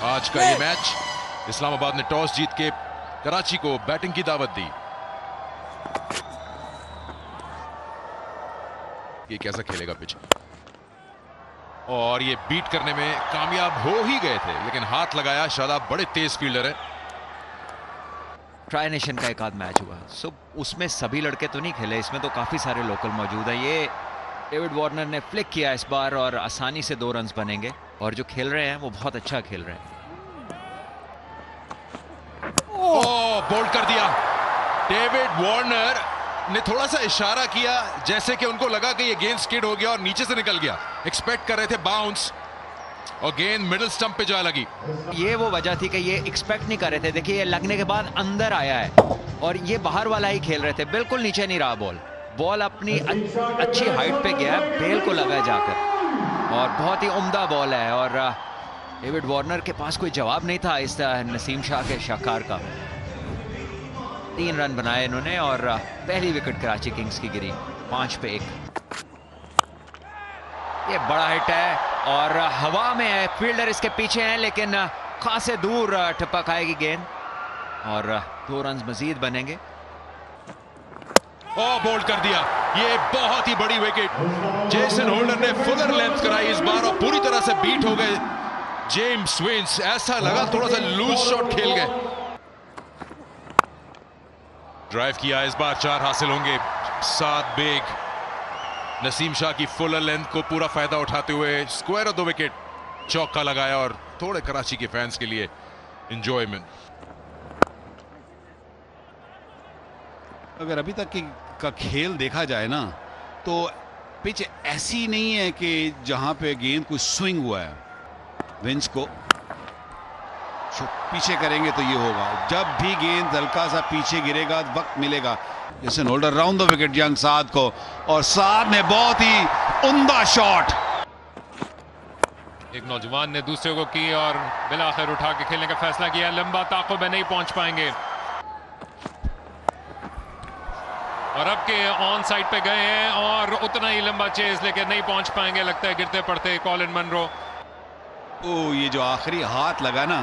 आज का ये मैच इस्लामाबाद ने टॉस जीत के कराची को बैटिंग की दावत दी। ये कैसा खेलेगा पिच, और ये बीट करने में कामयाब हो ही गए थे, लेकिन हाथ लगाया। शादाब बड़े तेज फील्डर है। ट्राई नेशन का एक आध मैच हुआ, सो उसमें सभी लड़के तो नहीं खेले, इसमें तो काफी सारे लोकल मौजूद हैं। ये डेविड वार्नर ने फ्लिक किया इस बार और आसानी से 2 रन्स बनेंगे, और जो खेल रहे हैं वो बहुत अच्छा खेल रहे हैं। बोल्ड कर दिया। डेविड वार्नर ने थोड़ा सा इशारा किया, जैसे कि उनको लगा कि ये गेंद स्किड हो गया और नीचे से निकल गया। एक्सपेक्ट कर रहे थे बाउंस, और गेंद मिडिल स्टंप पे जा लगी। ये वो वजह थी कि ये एक्सपेक्ट नहीं कर रहे थे। देखिए, ये लगने के बाद अंदर आया है और ये बाहर वाला ही खेल रहे थे, बिल्कुल नीचे नहीं रहा बॉल अपनी अच्छी हाइट पे गया, बेल को लगा जाकर, और बहुत ही उम्दा बॉल है। और डेविड वार्नर के पास कोई जवाब नहीं था इस नसीम शाह के शाहकार का। 3 रन बनाए इन्होंने और पहली विकेट कराची किंग्स की गिरी 5 पे 1। ये बड़ा हिट है और हवा में है, फील्डर इसके पीछे हैं, लेकिन खासे दूर टपक आएगी गेंद और 2 रन मजीद बनेंगे। बोल्ड कर दिया। ये बहुत ही बड़ी विकेट। जेसन होल्डर ने फुलर लेंथ कराई इस बार और पूरी तरह से बीट हो गए जेम्स विंस। ऐसा लगा थोड़ा सा लूज शॉट खेल गए। ड्राइव किया, इस बार 4 हासिल होंगे। 7 बेग। नसीम शाह की फुलर लेंथ को पूरा फायदा उठाते हुए स्क्वायर और 2 विकेट, चौका लगाया, और थोड़े कराची के फैंस के लिए एंजॉयमेंट। अगर अभी तक का खेल देखा जाए ना, तो पिच ऐसी नहीं है कि जहां पे गेंद कोई स्विंग हुआ है। विंस को पीछे करेंगे तो ये होगा, जब भी गेंद हल्का सा पीछे गिरेगा वक्त मिलेगा। जैसे Holder round the wicket young Saad को, और साद ने बहुत ही उम्दा शॉट। एक नौजवान ने दूसरे को की और बिलाखिर उठा के खेलने का फैसला किया। लंबा ताक़ुब में नहीं पहुंच पाएंगे, और अब के ऑन साइड पे गए हैं और उतना ही लंबा चेज लेकर नहीं पहुंच पाएंगे, लगता है गिरते पड़ते कॉलिन मनरो। ये जो आखिरी हाथ लगा ना,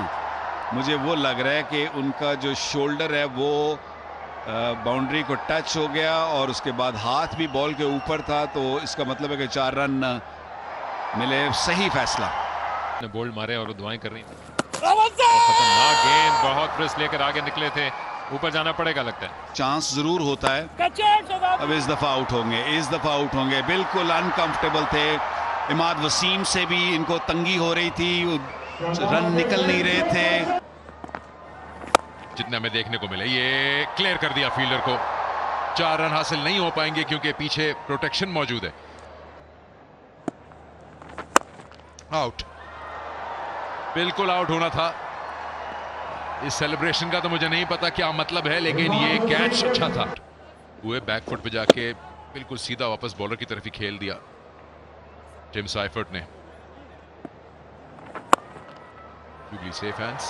मुझे वो लग रहा है कि उनका जो शोल्डर है वो बाउंड्री को टच हो गया, और उसके बाद हाथ भी बॉल के ऊपर था, तो इसका मतलब है कि 4 रन मिले। सही फैसला। बोल्ड मारे और दुआएं कर रही थी। खतरनाक गेंद, बहुत रिस्क लेकर आगे निकले थे, ऊपर जाना पड़ेगा लगता है। चांस जरूर होता है। अब इस दफा आउट होंगे, इस दफा आउट होंगे। बिल्कुल अनकंफर्टेबल थे। इमाद वसीम से भी इनको तंगी हो रही थी, रन निकल नहीं रहे थे। जितना हमें देखने को मिले, ये क्लियर कर दिया फील्डर को। 4 रन हासिल नहीं हो पाएंगे क्योंकि पीछे प्रोटेक्शन मौजूद है। आउट, बिल्कुल आउट होना था। इस सेलिब्रेशन का तो मुझे नहीं पता क्या मतलब है, लेकिन ये कैच अच्छा था। हुए बैकफुट पे जाके बिल्कुल सीधा वापस बॉलर की तरफ ही खेल दिया टिम साइफर्ट ने। Safe hands.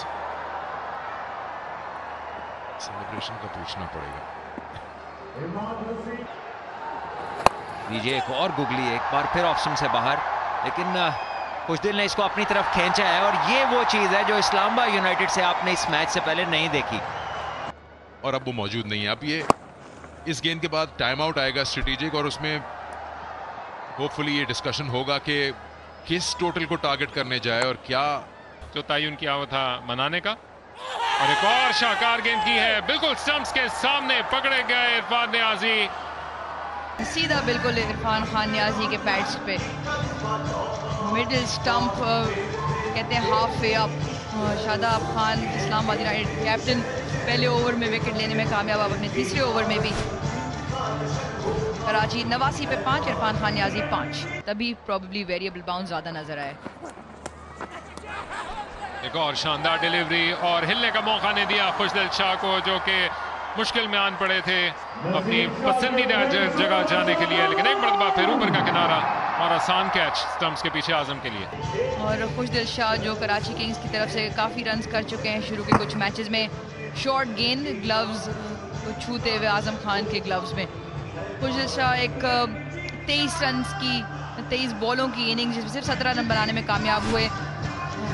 सेलिब्रेशन का पूछना पड़ेगा। दीजिए एक और गुगली, एक बार फिर ऑप्शन से बाहर, लेकिन कुछ दिल ने इसको अपनी तरफ खींचा है, और ये वो चीज है जो इस्लामाबाद यूनाइटेड से आपने इस मैच से पहले नहीं देखी। और अब वो मौजूद नहीं है। अब ये इस गेंद के बाद टाइम आउट आएगा स्ट्रेटेजिक, और उसमें होपफुली ये डिस्कशन होगा कि किस टोटल को टारगेट करने जाए और क्या जो तयन किया हुआ था मनाने का। और एक और शाहकार गेंद की है, बिल्कुल स्टंप्स के सामने पकड़े गए इरफान नियाजी। सीधा बिल्कुल इरफान खान नियाजी के पैड्स पे मिडिल स्टंप, कहते हैं half way up. Shadab Khan Islamabad United captain पहले ओवर में विकेट लेने में कामयाब, अपने तीसरे ओवर में भी। कराची 89 पे 5, इरफान खान नियाजी 5, तभी प्रॉबेबली वेरिएबल बाउंस ज्यादा नजर आए। एक और शानदार डिलीवरी, और हिलने का मौका नहीं दिया खुशदिल शाह को, जो कि मुश्किल में आन पड़े थे अपनी पसंदीदा जगह जाने के लिए, लेकिन एक मरतबा फिर ऊपर का किनारा और आसान कैच स्टंप्स के पीछे आजम के लिए। और खुशदिल शाह जो कराची किंग्स की तरफ से काफ़ी रन्स कर चुके हैं शुरू के कुछ मैचेस में, शॉर्ट गेंद ग्लव्स छूते हुए आजम खान के ग्लव्स में। खुशदिल शाह एक 23 रन्स की 23 बॉलों की इनिंग्स जिसमें सिर्फ 17 रन बनाने में कामयाब हुए।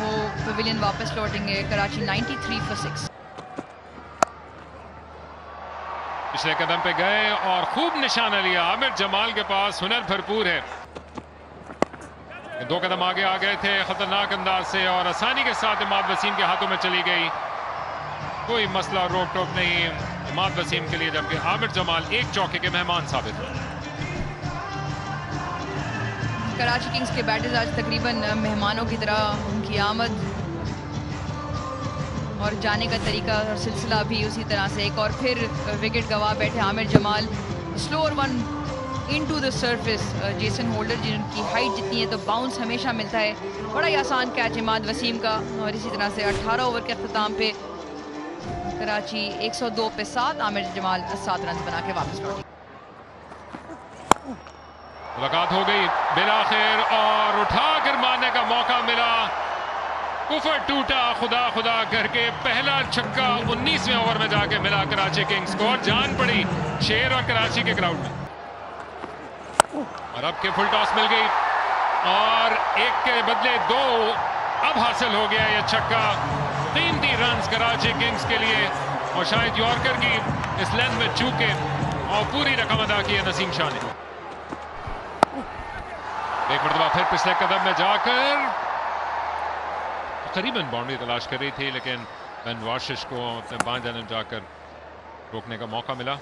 वो पवेलियन वापस लौटेंगे। कराची 93 for 6। पिछले कदम पे गए और खूब निशाना लिया। आमिर जमाल के पास हुनर भरपूर है। 2 कदम आगे आ गए थे खतरनाक अंदाज से और आसानी के साथ इमाद वसीम के हाथों में चली गई। कोई मसला रोक टोक नहीं इमाद वसीम के लिए, जबकि आमिर जमाल एक चौके के मेहमान साबित हुए। कराची किंग्स के बैटर्स आज तकरीबन मेहमानों की तरह उनकी आमद और जाने का तरीका और सिलसिला भी उसी तरह से। एक और फिर विकेट गंवा बैठे Aamir Jamal. Slower one into the surface. Jason holder जिनकी हाइट जितनी है तो बाउंस हमेशा मिलता है। बड़ा ही आसान कैच इमाद वसीम का। और इसी तरह से 18 ओवर के अख्ताम पे कराची 102 पे 7, आमिर जमाल 7 रन बना के वापस लौटी। मुलाकात हो गई बिलाखिर और उठाकर मारने का मौका मिला। कुफर टूटा खुदा खुदा करके। पहला छक्का 19वें ओवर में जाके मिला कराची किंग्स को और जान पड़ी शेर और कराची के क्राउड में। और अब के फुल टॉस मिल गई और एक के बदले 2 अब हासिल हो गया ये छक्का। 3 रन कराची किंग्स के लिए और शायद यॉर्कर की इस लेंथ में चूके और पूरी रकम अदा की है नसीम शाह ने। एक मरतबा फिर पिछले कदम में जाकर करीबन बाउंड्री तलाश कर रही थी, लेकिन बेन वाशिश को अपने बाएं जानब जाकर रोकने का मौका मिला।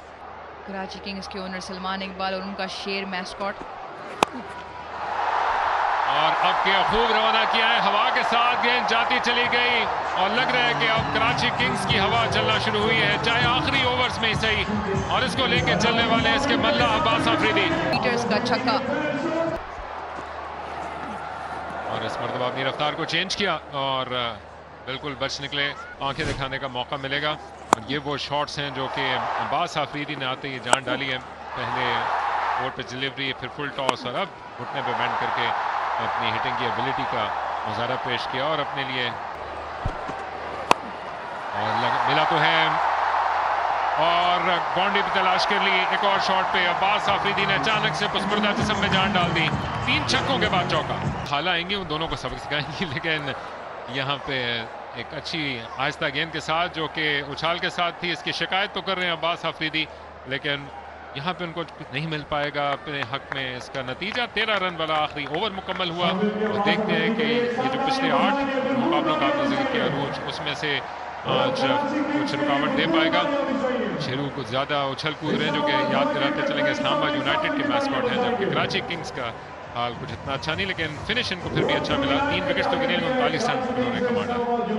कराची किंग्स के ओनर सलमान इकबाल और उनका शेर मैस्कॉट। और अब क्या खूब रवाना किया है हवा के साथ। गेंद जाती चली गई और लग रहा है कि अब कराची किंग्स की हवा चलना शुरू हुई है, चाहे आखिरी ओवर्स में ही सही। और इसको लेके चलने वाले इसके मल्ला अब्बास आफरीदी। पीटर्स का छक्का और इस मरतबा अपनी रफ्तार को चेंज किया और बिल्कुल बच निकले। आंखें दिखाने का मौका मिलेगा। और ये वो शॉट्स हैं जो कि अब्बास आफरीदी ने आते ही जान डाली है। पहले बोर्ड पे डिलीवरी, फिर फुल टॉस और अब घुटने पे बैंड करके अपनी हिटिंग की एबिलिटी का मुजाहरा पेश किया और अपने लिए और मिला तो है और बाउंड्री पे तलाश कर ली। एक और शॉट पे अब्बास आफरीदी ने अचानक से पुस्मुर्दा जिस्म में जान डाल दी। 3 छक्कों के बाद चौका। खाला आएंगे उन दोनों को सबक सिखाएंगी, लेकिन यहाँ पे एक अच्छी आहिस्ता गेंद के साथ जो कि उछाल के साथ थी, इसकी शिकायत तो कर रहे हैं अब्बास आफरीदी, लेकिन यहाँ पे उनको नहीं मिल पाएगा अपने हक में। इसका नतीजा 13 रन वाला आखिरी ओवर मुकम्मल हुआ। और देखते हैं कि ये जो पिछले 8 मुकाबलों का आपने जिक्र किया रोज, उसमें से आज कुछ रुकावट दे पाएगा। शेरू कुछ ज़्यादा उछल कूद रहे हैं जो कि याद दिलाते चलेंगे इस्लामाबाद यूनाइटेड के मैस्कॉट हैं, जबकि कराची किंग्स का हाल कुछ इतना अच्छा नहीं, लेकिन फिनिश इनको फिर भी अच्छा मिला। 3 विकेट तो गिने, 39 रन उन्होंने कमा डाला।